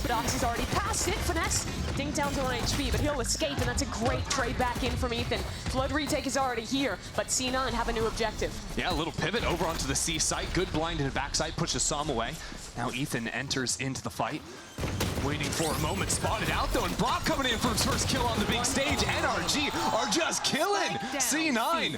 But Ox is already past it. Finesse ding down to 1 HP, but he'll escape, and that's a great trade back in from Ethan. Flood retake is already here, but C9 have a new objective. Yeah, a little pivot over onto the C site. Good blind and backside, pushes Som away. Now Ethan enters into the fight. Waiting for a moment, spotted out though, and Brock coming in for his first kill on the big stage. NRG are just killing C9.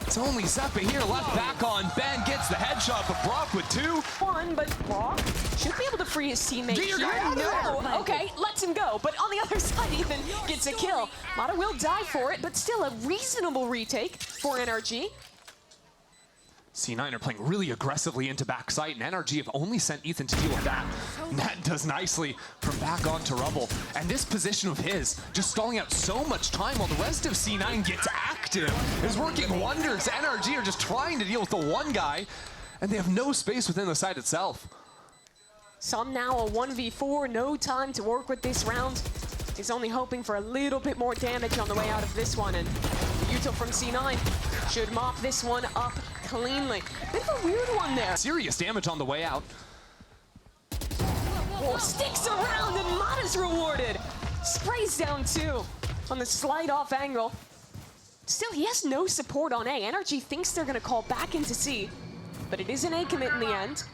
It's only Zeppa here left back on. Ben gets the headshot, but Brock with 2. One, but Brock should be able to free his teammate Get your here. guy out of No, there. okay, lets him go. But on the other side, Ethan gets a kill. Mata will die for it, but still a reasonable retake for NRG. C9 are playing really aggressively into backside, and NRG have only sent Ethan to deal with that. Nat does nicely from back onto Rubble. And this position of his, just stalling out so much time while the rest of C9 gets active, is working wonders. NRG are just trying to deal with the one guy, and they have no space within the site itself. Some now a 1v4, no time to work with this round. He's only hoping for a little bit more damage on the way out of this one, and Util from C9 should mop this one up cleanly. Bit of a weird one there. Serious damage on the way out. Oh, sticks around and Mata's rewarded. Sprays down 2 on the slide off angle. Still, he has no support on A. NRG thinks they're gonna call back into C, but it is an A commit in the end.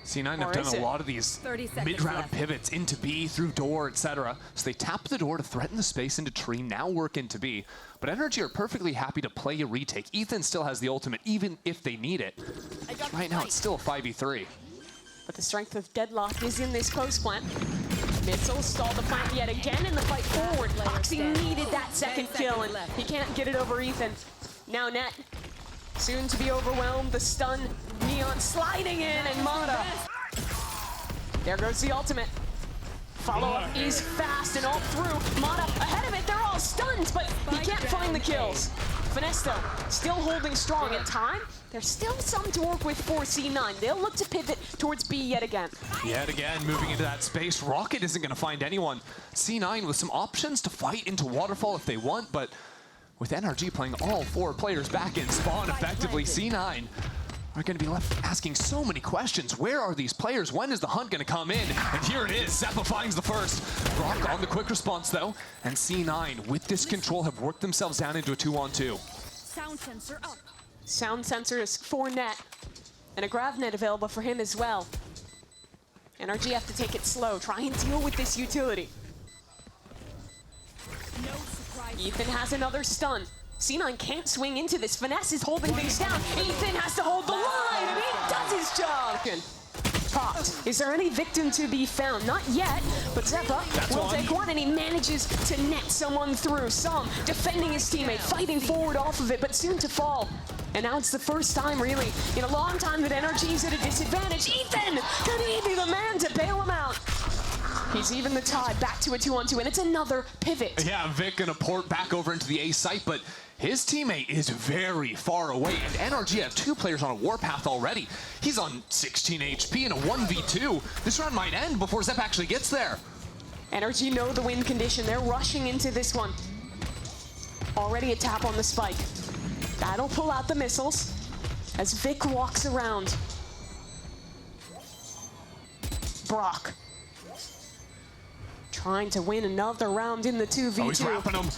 C9 have done a lot of these mid-round pivots into B, through door, etc. So they tap the door to threaten the space into tree, now work into B. But NRG are perfectly happy to play a retake. Ethan still has the ultimate, even if they need it. Right now, it's still a 5v3. But the strength of Deadlock is in this post plant. Missiles stall the plant yet again in the fight forward. Oxy needed that second kill, and he can't get it over Ethan. Now Net, soon to be overwhelmed. The stun, Neon sliding in, and Mata. There goes the ultimate. Follow-up is fast and all through. Mata ahead of it, they're all stunned, but he can't find the kills. Finesse though, still holding strong in time. There's still some to work with for C9. They'll look to pivot towards B yet again. Yet again, moving into that space. Rocket isn't going to find anyone. C9 with some options to fight into Waterfall if they want, but with NRG playing all 4 players back in spawn effectively, C9 are going to be left asking so many questions. Where are these players? When is the hunt going to come in? And here it is. Zeppa finds the first. Brock on the quick response though, and C9 with this control have worked themselves down into a 2-on-2. Sound sensor up. Sound sensor is for Net, and a grav net available for him as well. NRG have to take it slow, try and deal with this utility. No surprise. Ethan has another stun. C9 can't swing into this. Finesse is holding things down. Ethan has to hold the line, and he does his job. Popped. Is there any victim to be found? Not yet, but Zeppa will take one, and he manages to net someone through. Som defending his teammate, fighting forward off of it, but soon to fall. And now it's the first time, really, in a long time that NRG is at a disadvantage. Ethan! Could he be the man to bail him out? He's even the tie, back to a 2-on-2, and it's another pivot. Yeah, Vic gonna port back over into the A site, but his teammate is very far away, and NRG have 2 players on a warpath already. He's on 16 HP in a 1v2. This round might end before Zep actually gets there. NRG know the win condition. They're rushing into this one. Already a tap on the spike. That'll pull out the missiles as Vic walks around. Brock trying to win another round in the 2v2. Oh, he's wrapping him.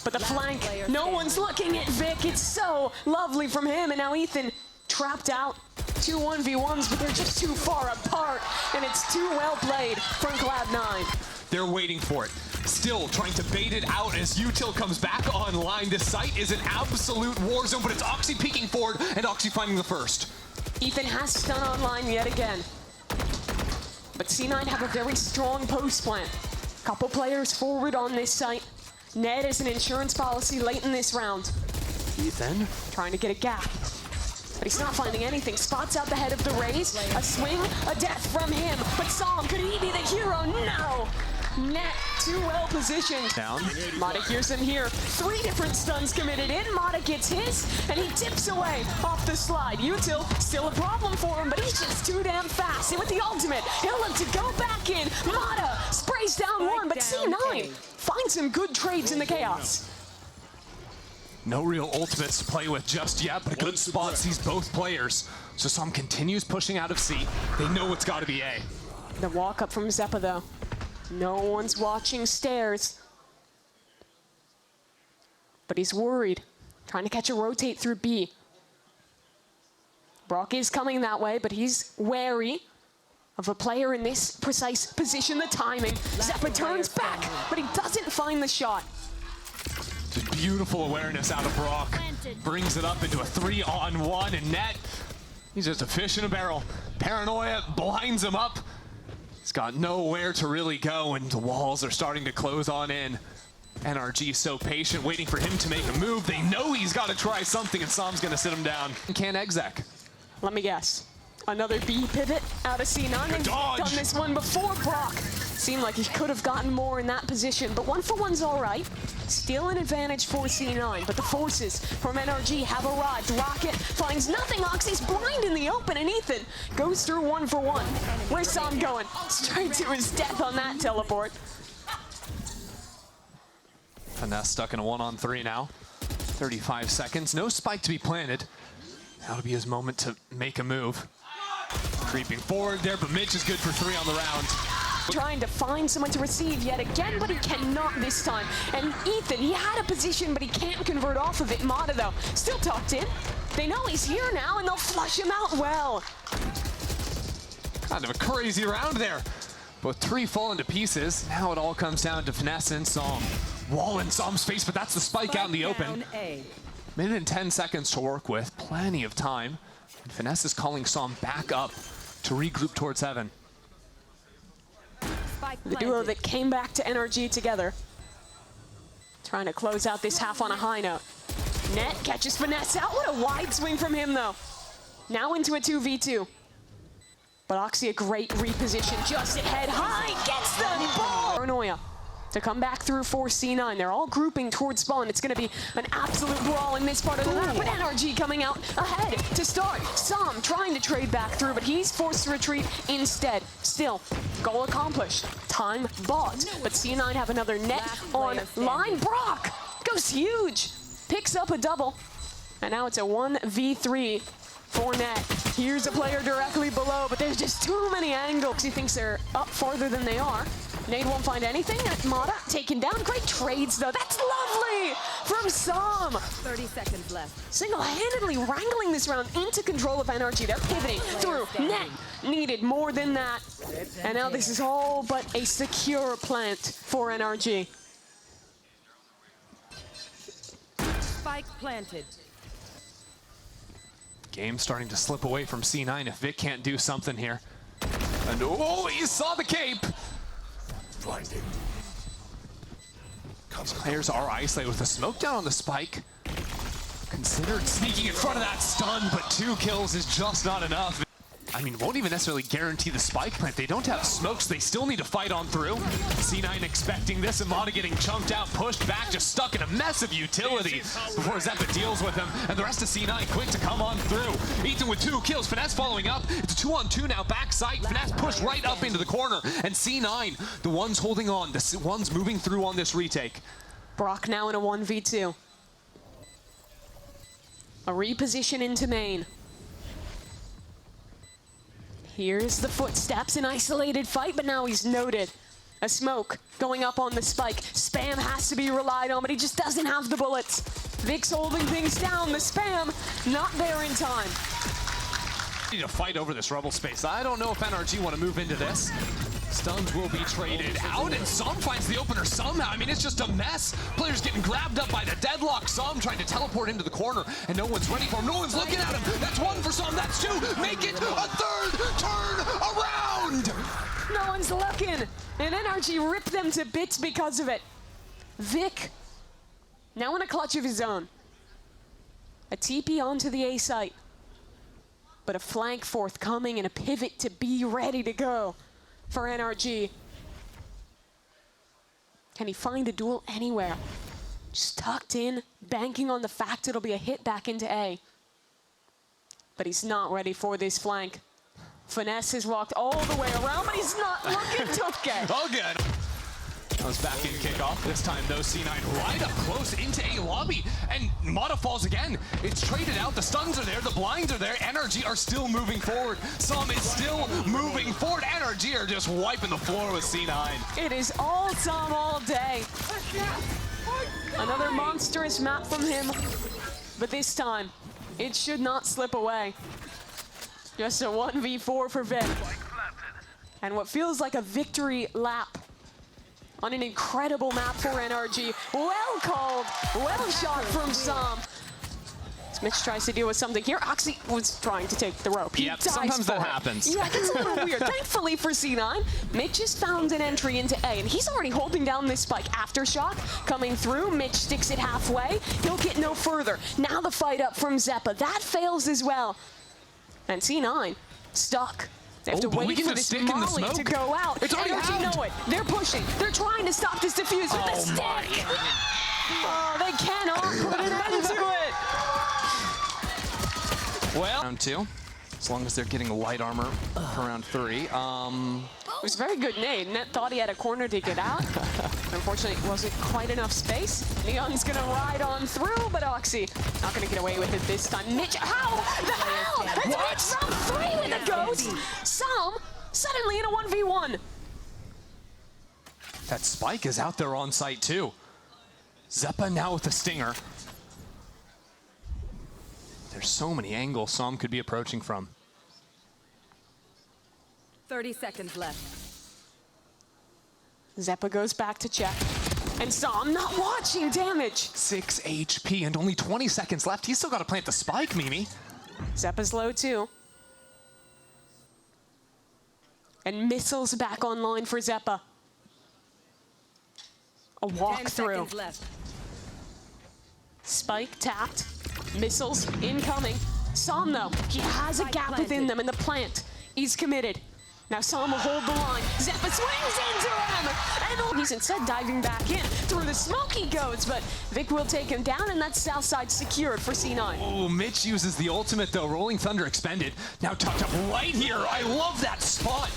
But the flank, no one's looking at Vic. It's so lovely from him. And now Ethan trapped out. 2 1v1s, but they're just too far apart. And it's too well played from Cloud9. They're waiting for it. Still trying to bait it out as Util comes back online. This site is an absolute war zone, but it's Oxy peeking forward and Oxy finding the first. Ethan has stun online yet again. But C9 have a very strong post plant. Couple players forward on this site. Ned is an insurance policy late in this round. Ethan trying to get a gap, but he's not finding anything. Spots out the head of the Rays. A swing, a death from him. But Som, could he be the hero? No! Net too well positioned. Down. Mata hears him here. 3 different stuns committed in. Mata gets his, and he tips away off the slide. Util, still a problem for him, but he's just too damn fast. And with the ultimate, he'll look to go back in. Mata sprays down 1, but C9 finds some good trades in the chaos. No real ultimates to play with just yet, but a good spot sees both players. So Som continues pushing out of C. They know it's got to be A. The walk up from Zeppa, though. No one's watching stairs. But he's worried. Trying to catch a rotate through B. Brock is coming that way, but he's wary of a player in this precise position. The timing. Zeppa turns back, but he doesn't find the shot. Just beautiful awareness out of Brock. Brings it up into a 3-on-1, and Net, he's just a fish in a barrel. Paranoia blinds him up. He's got nowhere to really go, and the walls are starting to close on in. NRG so patient, waiting for him to make a move. They know he's got to try something, and Sam's going to sit him down. Can't exec. Let me guess. Another B pivot out of C9. They've done this one before. Brock seemed like he could have gotten more in that position, but 1-for-1's all right. Still an advantage for C9, but the forces from NRG have arrived. Rocket finds nothing. Oxy's blind in the open, and Ethan goes through 1-for-1. Where's Sam going? Straight to his death on that teleport. Finesse stuck in a 1-on-3 now. 35 seconds. No spike to be planted. That'll be his moment to make a move. Creeping forward there, but Mitch is good for 3 on the round. Trying to find someone to receive yet again, but he cannot this time. And Ethan, he had a position, but he can't convert off of it. Mata, though, still tucked in. They know he's here now, and they'll flush him out well. Kind of a crazy round there. Both 3 fall into pieces. Now it all comes down to Finesse and Psalm. Wall in Psalm's face, but that's the spike out in the open. Minute and 10 seconds to work with. Plenty of time. And Finesse is calling Psalm back up to regroup towards heaven. The duo that came back to NRG together. Trying to close out this half on a high note. Net catches Finesse out. What a wide swing from him, though. Now into a 2v2. But Oxy, a great reposition just ahead. High gets the ball. Paranoia to come back through for C9. They're all grouping towards spawn. It's going to be an absolute brawl in this part of the map. But NRG coming out ahead to start. Sam trying to trade back through, but he's forced to retreat instead. Still, goal accomplished. Time bought. But C9 have another net on line. Brock goes huge. Picks up a double. And now it's a 1v3 for Net. Here's a player directly below, but there's just too many angles. He thinks they're up farther than they are. Nade won't find anything. Mata taken down. Great trades, though. That's lovely from Sam. 30 seconds left. Single-handedly wrangling this round into control of NRG. They're pivoting through. Net needed more than that. And now this is all but a secure plant for NRG. Spike planted. Game starting to slip away from C9 if Vic can't do something here. And oh, he saw the cape. Blinding. Players are isolated with a smoke down on the spike. Considered sneaking in front of that stun, but 2 kills is just not enough. I mean, won't even necessarily guarantee the spike plant. They don't have smokes. They still need to fight on through. C9 expecting this, and Mata getting chunked out, pushed back, just stuck in a mess of utility before Zeppa deals with him. And the rest of C9 quick to come on through. Ethan with 2 kills. Finesse following up. It's a 2-on-2 now. Backside. Finesse pushed right up into the corner. And C9, the ones holding on, the ones moving through on this retake. Brock now in a 1v2. A reposition into main. Here's the footsteps, an isolated fight, but now he's noted. A smoke going up on the spike. Spam has to be relied on, but he just doesn't have the bullets. Vic's holding things down. The spam not there in time. Need to fight over this rubble space. I don't know if NRG want to move into this. Stuns will be traded out, and Som finds the opener somehow. I mean, it's just a mess. Players getting grabbed up by the deadlock. Som trying to teleport into the corner, and no one's ready for him. No one's looking at him. That's 1 for Som. That's 2. Make it a 3rd turn around. No one's looking, and NRG ripped them to bits because of it. Vic, now in a clutch of his own. A TP onto the A site, but a flank forthcoming and a pivot to be ready to go for NRG. Can he find a duel anywhere? Just tucked in, banking on the fact it'll be a hit back into A. But he's not ready for this flank. Finesse has walked all the way around, but he's not looking to get. All good. Comes back in kickoff. This time, though, C9 right up close into A lobby. And Mata falls again. It's traded out. The stuns are there. The blinds are there. NRG are still moving forward. Som is still moving forward. NRG are just wiping the floor with C9. It is all Som all day. Another monstrous map from him. But this time, it should not slip away. Just a 1v4 for Vic. And what feels like a victory lap on an incredible map for NRG. Well called, well shot from Som. Mitch tries to deal with something here. Oxy was trying to take the rope. Yep, sometimes that happens. Yeah, it's a little weird. Thankfully for C9, Mitch has found an entry into A, and he's already holding down this spike. Aftershock coming through. Mitch sticks it halfway. He'll get no further. Now the fight up from Zeppa. That fails as well. And C9 stuck. They have to wait for this molly to go out. It's already NRG know it. They're pushing. They're trying to stop this defuse with the stick. Oh, they cannot put an end to it. Well, round 2, as long as they're getting light armor for round 3. It was a very good nade. Net thought he had a corner to get out. Unfortunately, it wasn't quite enough space. Neon's gonna ride on through, but Oxy not gonna get away with it this time. Mitch, how the hell? That's Mitch round 3 with a ghost. Som suddenly in a 1v1. That spike is out there on site too. Zeppa now with the stinger. There's so many angles Som could be approaching from. 30 seconds left. Zeppa goes back to check. And Som not watching damage. 6 HP and only 20 seconds left. He's still got to plant the spike, Mimi. Zeppa's low too. And missiles back online for Zeppa. A 10 walkthrough. seconds left. Spike tapped. Missiles incoming. Som though, he has a gap within them in the plant. He's committed. Now Som will hold the line. Zeppa swings into him! And he's instead diving back in. Through the smoke he goes, but Vic will take him down, and that's south side secured for C9. Oh, Mitch uses the ultimate though. Rolling Thunder expended. Now tucked up right here. I love that spot.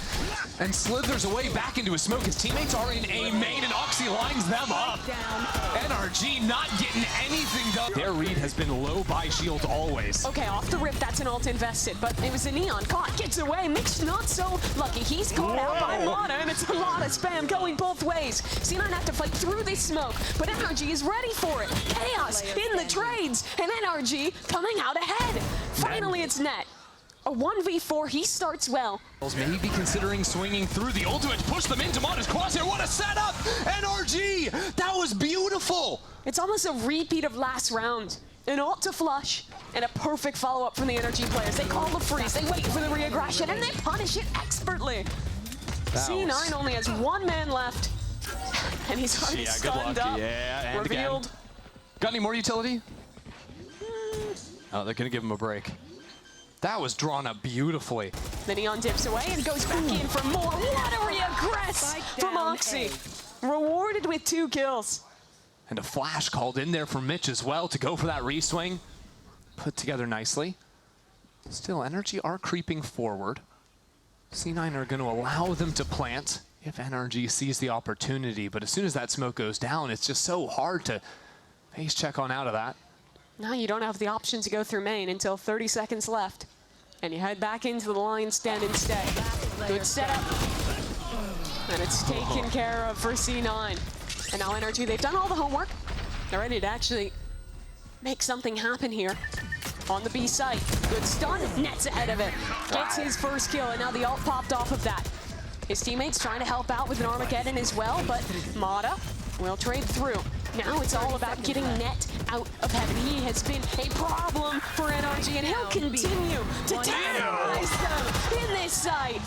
And slithers away back into his smoke. His teammates are in A main, and Oxy lines them up. NRG not getting anything done. Their read has been low by shield always. Okay, off the rip, that's an ult invested, but it was a Neon caught, gets away. Mitch not so lucky. He's caught out by Mata, and it's a lot of spam going both ways. C9 have to fight through this smoke, but NRG is ready for it. Chaos in the trades, and NRG coming out ahead. Finally, it's Net. A 1v4, he starts well. Maybe considering swinging through the ultimate, push them into Mata's crosshair. What a setup! NRG! That was beautiful! It's almost a repeat of last round. An ult to flush, and a perfect follow-up from the NRG players. They call the freeze, they wait for the re-aggression, and they punish it expertly. C9 only has one man left, and he's already stunned up. Yeah, and revealed. Again. Got any more utility? Oh, they're gonna give him a break. That was drawn up beautifully. The Neon dips away and goes back in for more. What a re-aggress from Oxy. Rewarded with 2 kills. And a flash called in there from Mitch as well to go for that re-swing. Put together nicely. Still, NRG are creeping forward. C9 are going to allow them to plant if NRG sees the opportunity, but as soon as that smoke goes down, it's just so hard to face check on out of that. Now you don't have the option to go through main until 30 seconds left. And you head back into the line stand instead. Good setup. And it's taken care of for C9. And now NRG, they've done all the homework. They're ready to actually make something happen here on the B site. Good stun, Nets ahead of it. Gets his first kill, and now the ult popped off of that. His teammates trying to help out with an Armageddon as well, but Mata will trade through. Now it's all about getting Net out of heaven. He has been a problem for NRG, and he'll continue to terrorize them in this site.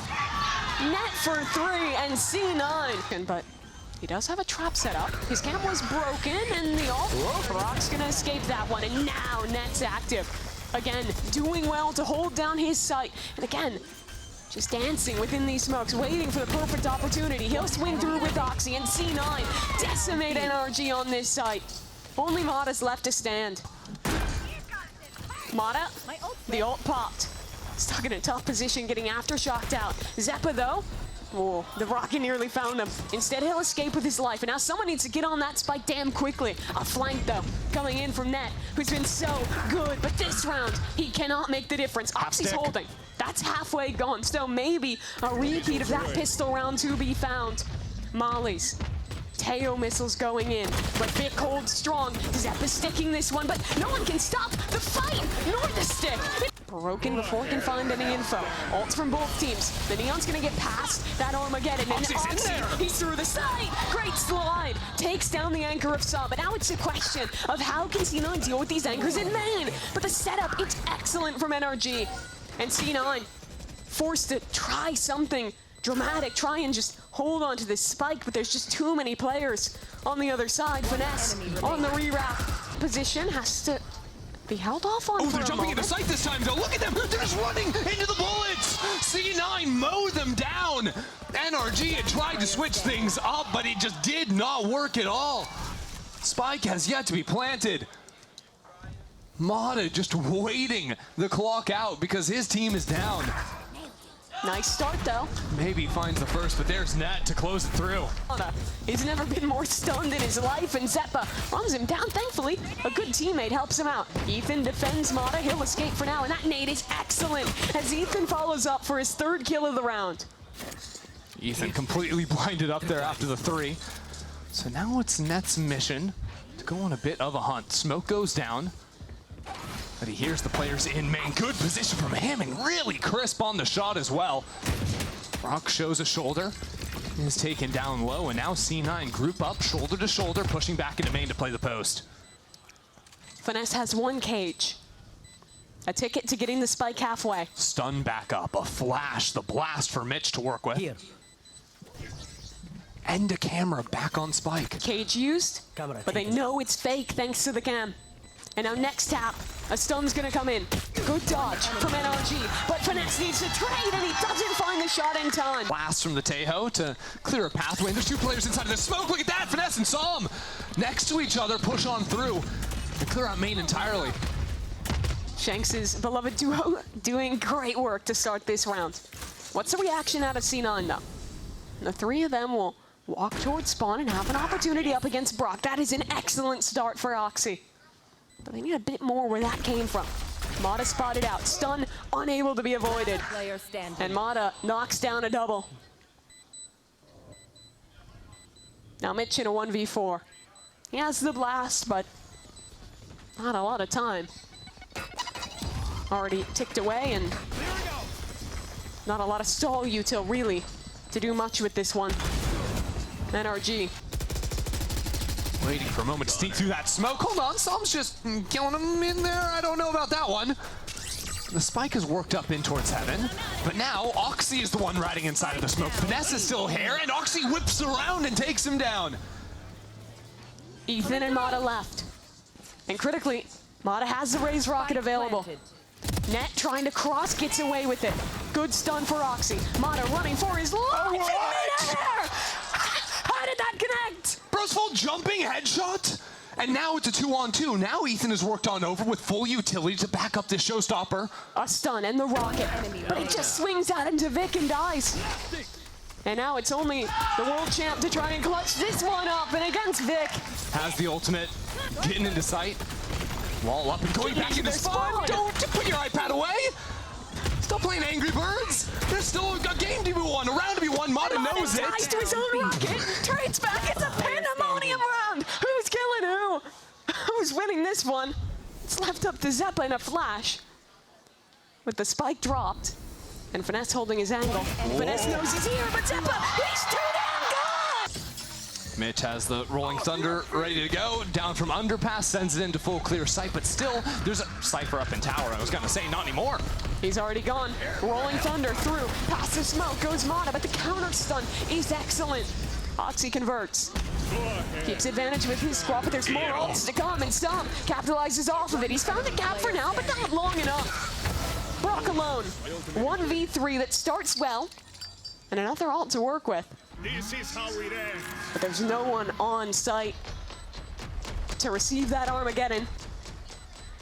Net for 3 and C9. But he does have a trap set up. His cam was broken, and the ult, Brock's gonna escape that one, and now Net's active. Again, doing well to hold down his site. And again, just dancing within these smokes, waiting for the perfect opportunity. He'll swing through with Oxy, and C9 decimate NRG on this site. Only Mata's left to stand. Mata, the ult popped. Stuck in a tough position, getting aftershocked out. Zeppa, though, Oh, the rocket nearly found him. Instead, he'll escape with his life. And now someone needs to get on that spike damn quickly. A flank, though, coming in from Net, who's been so good. But this round, he cannot make the difference. Oxy's holding. That's halfway gone. So maybe a repeat of that pistol round to be found. Molly's. Teo missiles going in, but Vic holds strong. Zepp is sticking this one, but no one can stop the fight, nor the stick. Broken before it can find any info. Ults from both teams. The Neon's gonna get past that Armageddon, and he's through the side. Great slide, takes down the anchor of Sub, and now it's a question of how can C9 deal with these anchors in main. But the setup, it's excellent from NRG, and C9 forced to try something dramatic, try and just hold on to this spike, but there's just too many players on the other side. Finesse on the rewrap position has to be held off on. Oh, they're jumping into sight this time, though. Look at them. They're just running into the bullets. C9 mowed them down. NRG had tried to switch things up, but it just did not work at all. Spike has yet to be planted. Mata just waiting the clock out because his team is down. Nice start, though. Maybe finds the first, but there's Net to close it through. He's never been more stunned in his life, and Zeppa runs him down. Thankfully, a good teammate helps him out. Ethan defends Mata. He'll escape for now, and that nade is excellent as Ethan follows up for his third kill of the round. Ethan completely blinded up there after the 3. So now it's Net's mission to go on a bit of a hunt. Smoke goes down, but he hears the players in main. Good position from him, and really crisp on the shot as well. Rock shows a shoulder, is taken down low, and now C9 group up, shoulder to shoulder, pushing back into main to play the post. Finesse has one cage. A ticket to getting the spike halfway. Stun back up, a flash, the blast for Mitch to work with. Here. And a camera back on spike. Cage used, but they know it's fake thanks to the cam. And now next tap, a stun's gonna come in. Good dodge from NRG, but Finesse needs to trade, and he doesn't find the shot in time. Blast from the Tejo to clear a pathway. There's 2 players inside of the smoke. Look at that, Finesse and Psalm next to each other, push on through and clear out main entirely. Shanks' beloved duo doing great work to start this round. What's the reaction out of C9, though? The 3 of them will walk towards spawn and have an opportunity up against Brock. That is an excellent start for Oxy. But they need a bit more where that came from. Mata spotted out. Stun unable to be avoided. And Mata knocks down a double. Now Mitch in a 1v4. He has the blast, but not a lot of time. Already ticked away, and not a lot of stall util really to do much with this one. NRG. Waiting for a moment to sneak through that smoke. Hold on, Psalm's just killing him in there. I don't know about that one. The spike is worked up in towards heaven, but now Oxy is the one riding inside of the smoke. Finesse is still here, and Oxy whips around and takes him down. Ethan and Mata left. And critically, Mata has the raised rocket available. Net trying to cross, gets away with it. Good stun for Oxy. Mata running for his life in midair! How did that connect? Bro's full jumping headshot, and now it's a 2-on-2. Now Ethan is worked on over with full utility to back up this showstopper. A stun and the rocket, but it just swings out into Vic and dies. And now it's only the world champ to try and clutch this one up, and against Vic. Has the ultimate, getting into sight. Wall up and going back into spawn. Don't put your iPad away. Stop playing Angry Birds. There's still a game to be won, a round to be won. Mata knows it. Ties to his own rocket, trades back. It's a pandemonium round. Who's killing who? Who's winning this one? It's left up to Zeppa in a flash. With the spike dropped, and Finesse holding his angle. Finesse knows he's here, but Zeppa, he's too damn good! Mitch has the Rolling Thunder ready to go. Down from underpass, sends it into full clear sight, but still, there's a Cypher up in tower. I was gonna say, not anymore. He's already gone. Rolling Thunder through, past the smoke goes Mata, but the counter stun is excellent. Oxy converts. Keeps advantage with his squad, but there's more ults to come, and Stomp capitalizes off of it. He's found a gap for now, but not long enough. Brock alone, 1v3 that starts well, and another ult to work with. This is how we end. But there's no one on site to receive that Armageddon.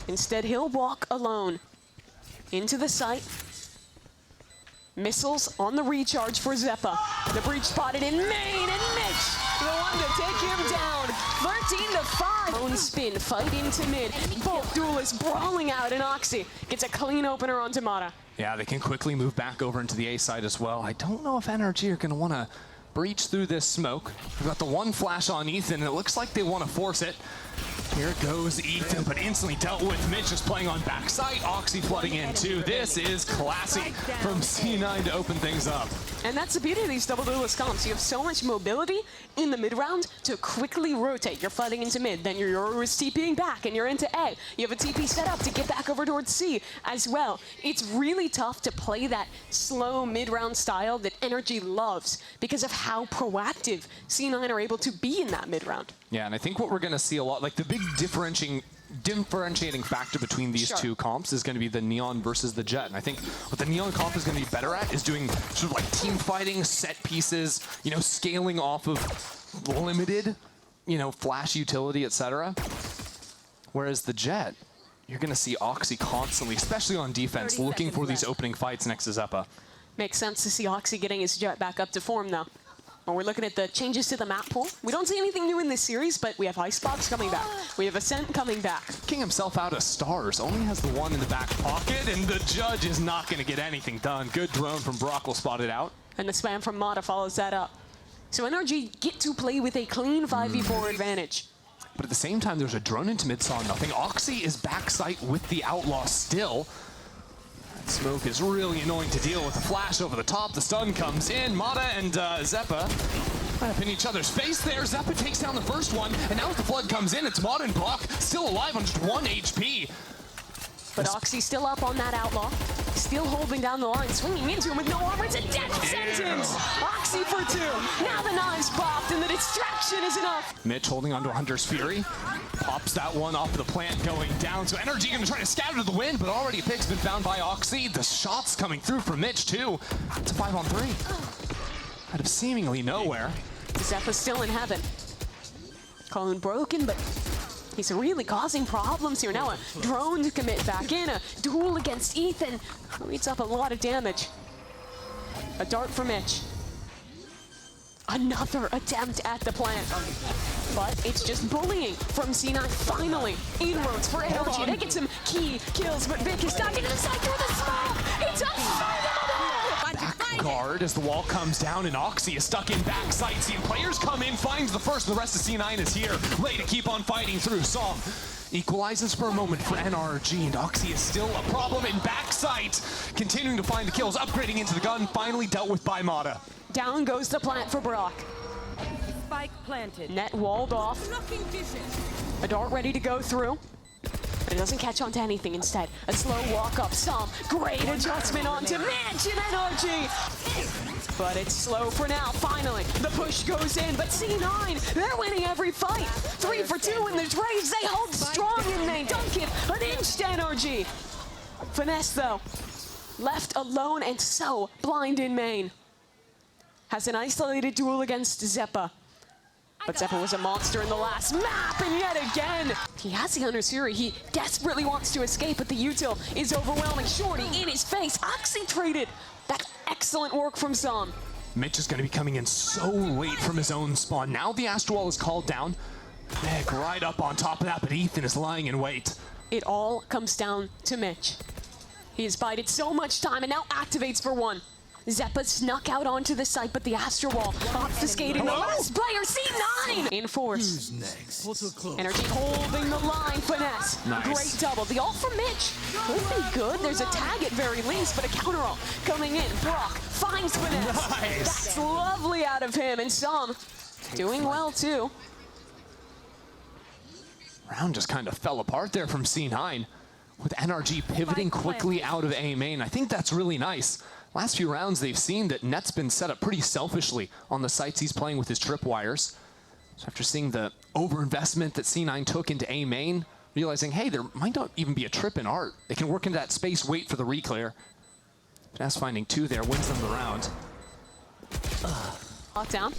Instead, he'll walk alone into the site. Missiles on the recharge for Zeppa. The breach spotted in main, and Mitch, the one to take him down. 13-5. Own spin, fight into mid. Both duelists brawling out, and Oxy gets a clean opener onto Mata. Yeah, they can quickly move back over into the A side as well. I don't know if NRG are going to want to breach through this smoke. We've got the one flash on Ethan, and it looks like they want to force it. Here goes Ethan, but instantly dealt with. Mitch is playing on backside. Oxy flooding in too. This is classy from C9 to open things up. And that's the beauty of these double duelist comps. You have so much mobility in the mid round to quickly rotate. You're flooding into mid, then you're TPing back, and you're into A. You have a TP set up to get back over towards C as well. It's really tough to play that slow mid-round style that NRG loves because of how proactive C9 are able to be in that mid-round. Yeah, and I think what we're going to see a lot, like the big differentiating factor between these two comps is going to be the Neon versus the Jet. And I think what the Neon comp is going to be better at is doing sort of like team fighting, set pieces, you know, scaling off of limited, you know, flash utility, etc. Whereas the Jet, you're going to see Oxy constantly, especially on defense, looking for these opening fights next to Zeppa. Makes sense to see Oxy getting his Jet back up to form, though. When we're looking at the changes to the map pool, we don't see anything new in this series, but we have Icebox coming back. We have Ascent coming back. King himself out of stars, only has the one in the back pocket, and the Judge is not going to get anything done. Good drone from Brock will spot it out. And the spam from Mata follows that up. So NRG get to play with a clean 5v4 advantage. But at the same time, there's a drone into mid, saw nothing. Oxy is backside with the Outlaw still. Smoke is really annoying to deal with. The flash over the top, the stun comes in. Mata and Zeppa up in each other's face there. Zeppa takes down the first one, and now as the flood comes in, it's Mata and Brock still alive on just 1 HP. But Oxy still up on that Outlaw, still holding down the line, swinging into him with no armor. It's a death sentence! Oxy for 2. Now the knives popped, and the distraction is enough. Mitch holding onto Hunter's Fury. Pops that one off the plant going down. So NRG going to try to scatter the wind, but already a pick's been found by Oxy. The shots coming through from Mitch, too. It's a 5-on-3. Out of seemingly nowhere. Zeppa's still in heaven. Colin broken, but he's really causing problems here. Now a drone to commit back in. A duel against Ethan. Leads up a lot of damage. A dart for Mitch. Another attempt at the plant. But it's just bullying from C9. Finally, inroads for NRG. They get some key kills, but Vic is stuck into the side through the smoke. It's unfighting. Back guard as the wall comes down, and Oxy is stuck in backside. Seeing players come in, finds the first, and the rest of C9 is here, ready to keep on fighting through. Som equalizes for a moment for NRG, and Oxy is still a problem in backside. Continuing to find the kills, upgrading into the gun, finally dealt with by Mata. Down goes the plant for Brock. Spike planted. Net walled off. A dart ready to go through. But it doesn't catch on to anything instead. A slow walk up. Some great adjustment onto Mitch and NRG. But it's slow for now. Finally, the push goes in. But C9, they're winning every fight. 3 for 2 in the trades. They hold strong and they don't give an inch to NRG. Finesse, though, left alone and so blind in main. Has an isolated duel against Zeppa. But Zeppa was a monster in the last map, and yet again, he has the Hunter's Fury. He desperately wants to escape, but the util is overwhelming. Shorty in his face. Oxy traded. That's excellent work from Som. Mitch is going to be coming in so late from his own spawn. Now the Astral Wall is called down. Vic right up on top of that, but Ethan is lying in wait. It all comes down to Mitch. He has bided so much time and now activates for 1. Zeppa snuck out onto the site, but the Astral Wall obfuscating the last player, C9! In force. NRG holding the line, finesse. Nice. Great double. The ult from Mitch could be good. There's a tag at very least, but a counter ult coming in. Brock finds finesse. Nice. That's lovely out of him, and Som doing well too. Round just kind of fell apart there from C9, with NRG pivoting quickly out of A main. I think that's really nice. Last few rounds, they've seen that Net's been set up pretty selfishly on the sites he's playing with his tripwires. So after seeing the overinvestment that C9 took into A main, realizing, hey, there might not even be a trip in art. They can work into that space, wait for the reclear. Finesse finding 2 there, wins them the round. Lockdown.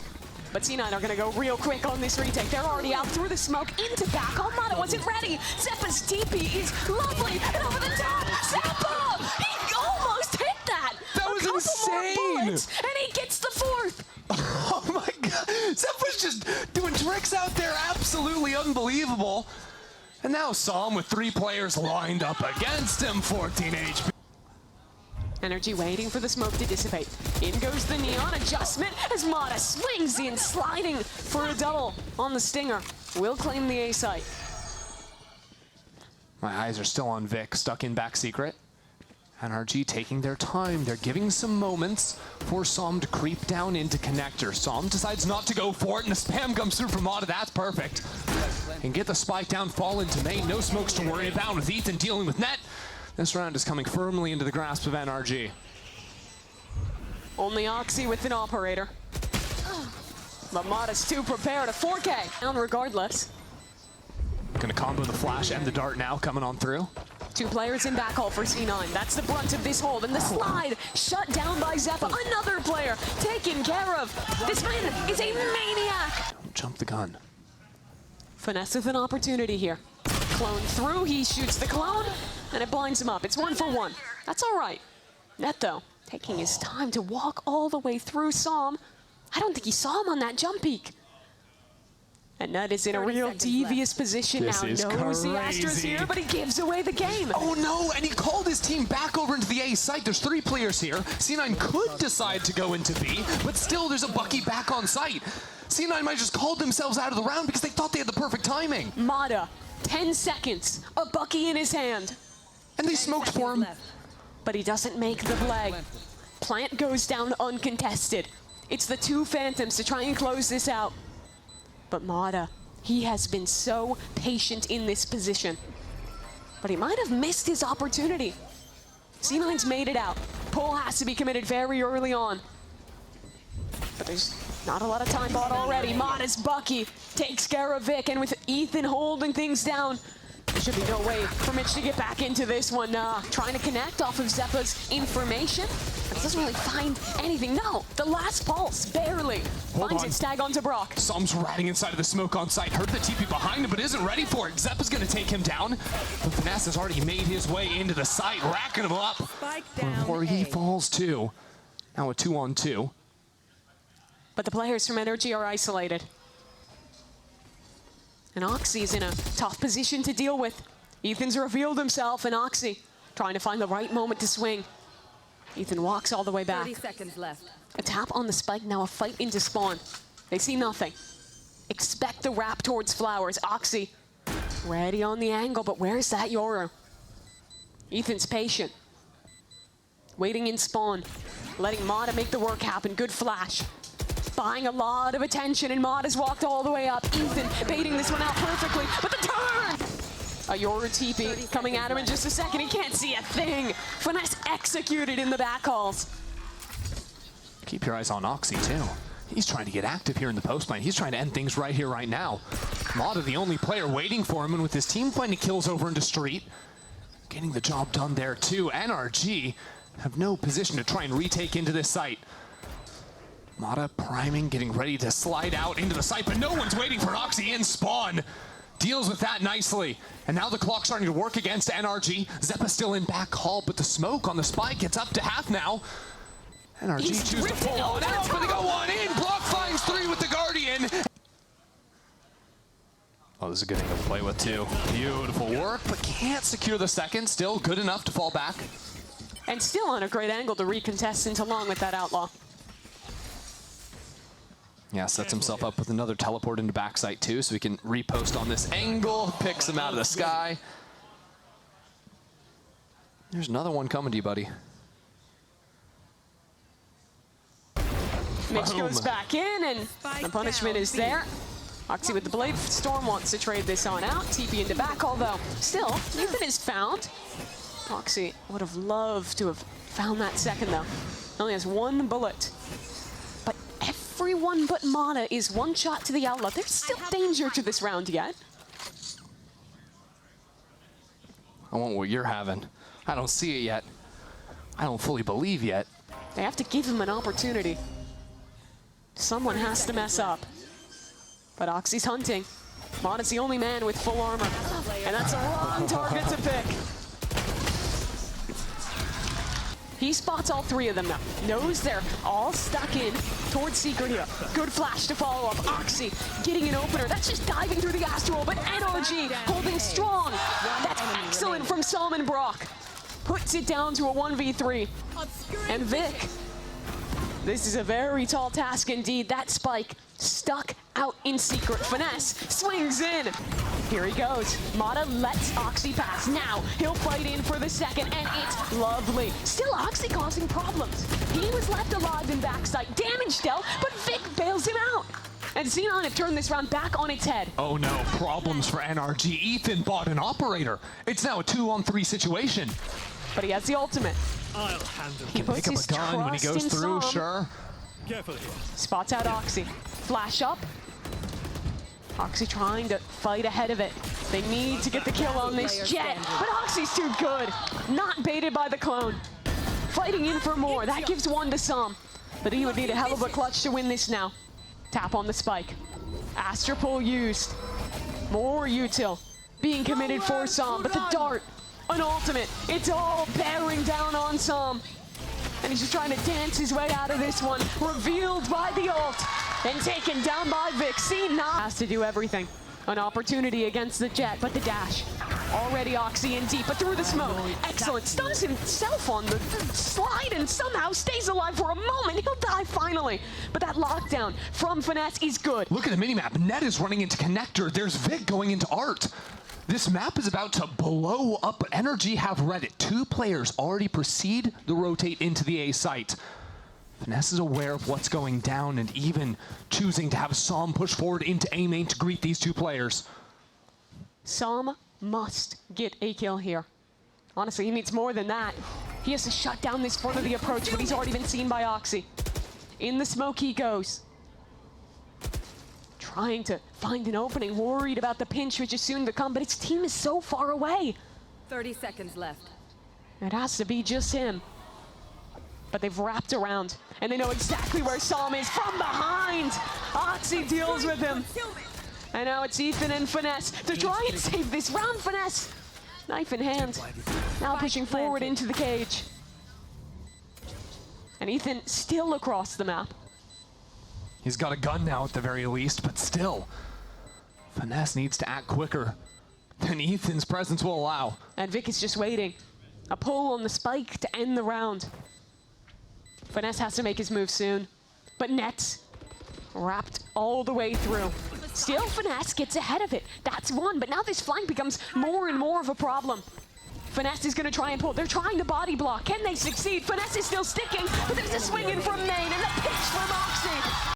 But C9 are going to go real quick on this retake. They're already out through the smoke into back. Oh, Mata wasn't ready. Zeppa's TP is lovely. And over the top, Zeppa! He almost hit that! That was an insane. More bullets, and he gets the fourth. Oh my god. Zeppa's just doing tricks out there. Absolutely unbelievable. And now Psalm with 3 players lined up against him. 14 HP. NRG waiting for the smoke to dissipate. In goes the neon adjustment as Mata swings in, sliding for a double on the Stinger. Will claim the A site. My eyes are still on Vic, stuck in back secret. NRG taking their time. They're giving some moments for Psalm to creep down into connector. Psalm decides not to go for it, and the spam comes through from Mata. That's perfect. And get the spike down, fall into main. No smokes to worry about with Ethan dealing with net. This round is coming firmly into the grasp of NRG. Only Oxy with an operator. But Mata's too prepared. A 4K down regardless. Gonna combo the flash and the dart now coming on through. 2 players in backhaul for C9. That's the brunt of this hold. And the slide shut down by Zeppa. Another player taken care of. This man is a maniac. Jump the gun. Finesse with an opportunity here. Clone through. He shoots the clone. And it blinds him up. It's 1 for 1. That's all right. Net, though, taking his time to walk all the way through Psalm. I don't think he saw him on that jump peak. And Net is in a real devious position This now. is Knows the Astra's crazy. here, but he gives away the game. Oh no, and he called his team back over into the A site. There's 3 players here. C9 could decide to go into B, but still there's a Bucky back on site. C9 might just called themselves out of the round because they thought they had the perfect timing. Mata, 10 seconds, a Bucky in his hand. And they smoked for him. But he doesn't make the play. Plant goes down uncontested. It's the 2 Phantoms to try and close this out. But Mata, he has been so patient in this position. But he might have missed his opportunity. C9's made it out. Pull has to be committed very early on. But there's not a lot of time bought already. Mata's Bucky takes care of Vic, and with Ethan holding things down, there should be no way for Mitch to get back into this one. Trying to connect off of Zeppa's information, but he doesn't really find anything. No, the last pulse, barely. Finds its tag onto Brock. Psalm's ratting inside of the smoke on site. Heard the TP behind him, but isn't ready for it. Zeppa's gonna take him down. But Finesse has already made his way into the site, racking him up before he falls too. Now a 2-on-2. But the players from NRG are isolated. And Oxy's in a tough position to deal with. Ethan's revealed himself, and Oxy trying to find the right moment to swing. Ethan walks all the way back. 30 seconds left. A tap on the spike, now a fight into spawn. They see nothing. Expect the wrap towards Flowers. Oxy ready on the angle, but where's that Yoru? Ethan's patient. Waiting in spawn. Letting Mata make the work happen. Good flash. Buying a lot of attention, and Mata's walked all the way up. Ethan baiting this one out perfectly, but the turn! A Yoru TP coming at him in just a second. He can't see a thing. Finesse executed in the backhauls. Keep your eyes on Oxy too. He's trying to get active here in the post lane. He's trying to end things right here, right now. Mata, the only player waiting for him, and with his team finding kills over into street, getting the job done there too. NRG have no position to try and retake into this site. Mata priming, getting ready to slide out into the site, but no one's waiting for Oxy in spawn. Deals with that nicely. And now the clock's starting to work against NRG. Zeppa still in back hall, but the smoke on the spike gets up to half now. NRG chooses to pull one out, but they go one in. Block finds 3 with the Guardian. Oh, this is a good angle to play with too. Beautiful work, but can't secure the second. Still good enough to fall back. And still on a great angle to recontest into long with that Outlaw. Yeah, sets himself up with another teleport into backside too, so he can repost on this angle, picks him out of the sky. There's another one coming to you, buddy. Mitch goes back in, and the punishment is there. Oxy with the Blade Storm wants to trade this on out. TP into back, although still, Ethan is found. Oxy would have loved to have found that second, though. Only has 1 bullet. But everyone but Mata is 1 shot to the outlet. There's still danger to this round yet. I want what you're having. I don't see it yet. I don't fully believe yet. They have to give him an opportunity. Someone has to mess up. But Oxy's hunting. Mata's the only man with full armor. And that's a wrong target to pick. He spots all three of them now. Knows they're all stuck in towards Secret here. Good flash to follow up. Oxy getting an opener. That's just diving through the Astral, but NRG holding strong. That's excellent from Salman Brock. Puts it down to a 1v3. And Vic, this is a very tall task indeed. That spike stuck out in Secret. Finesse swings in. Here he goes. Mata lets Oxy pass. Now he'll fight in for the second, and it's lovely. Still Oxy causing problems. He was left alive in backside. Damage dealt, but Vic bails him out. And Xenon have turned this round back on its head. Oh no, problems for NRG. Ethan bought an operator. It's now a 2-on-3 situation. But he has the ultimate. I'll handle He it. puts Pick up his a gun when he trust goes in through, Psalm. sure. Careful here. Spots out Oxy. Flash up. Oxy trying to fight ahead of it. They need to get the kill on this Jet, but Oxy's too good. Not baited by the clone. Fighting in for more. That gives one to Psalm. But he would need a hell of a clutch to win this now. Tap on the spike. Astra pull used. More util being committed for Psalm, but the dart, an ultimate. It's all bearing down on Psalm. And he's just trying to dance his way out of this one. Revealed by the ult and taken down by Vic. C9 has to do everything. An opportunity against the Jet, but the dash. Already Oxy in deep, but through the smoke. Excellent. Stuns himself on the slide and somehow stays alive for a moment. He'll die finally. But that lockdown from Finesse is good. Look at the minimap. Net is running into connector. There's Vic going into Art. This map is about to blow up, but NRG have read it. 2 players already proceed to rotate into the A site. Finesse is aware of what's going down and even choosing to have Psalm push forward into A main to greet these 2 players. Psalm must get a kill here. Honestly, he needs more than that. He has to shut down this front of the approach, but he's already been seen by Oxy. In the smoke he goes. Trying to find an opening, worried about the pinch which is soon to come, but his team is so far away. 30 seconds left. It has to be just him. But they've wrapped around, and they know exactly where Psalm is from behind. Oxy deals with him. And now it's Ethan and Finesse to try and save this round. Finesse, knife in hand, now pushing forward into the cage. And Ethan still across the map. He's got a gun now at the very least, but still, Finesse needs to act quicker than Ethan's presence will allow. And Vic is just waiting. A pull on the spike to end the round. Finesse has to make his move soon, but Nets wrapped all the way through. Still, Finesse gets ahead of it. That's one, but now this flank becomes more and more of a problem. Finesse is going to try and pull. They're trying to body block. Can they succeed? Finesse is still sticking, but there's a swing in from main and a pitch from Oxy.